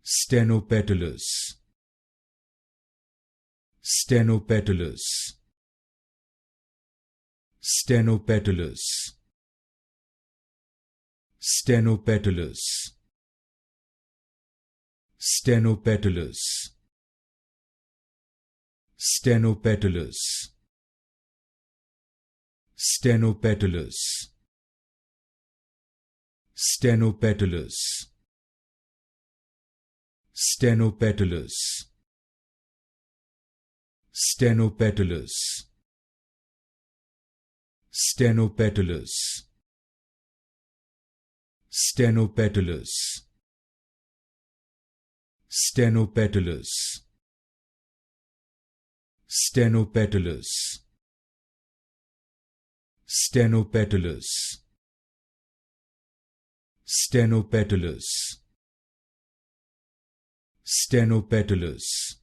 Stenopetalous, Stenopetalous, Stenopetalous, Stenopetalous, Stenopetalous, Stenopetalous, Stenopetalous, Stenopetalous, Stenopetalous, Stenopetalous, Stenopetalous, Stenopetalous, Stenopetalous, Stenopetalous, Stenopetalous, Stenopetalous, Stenopetalous,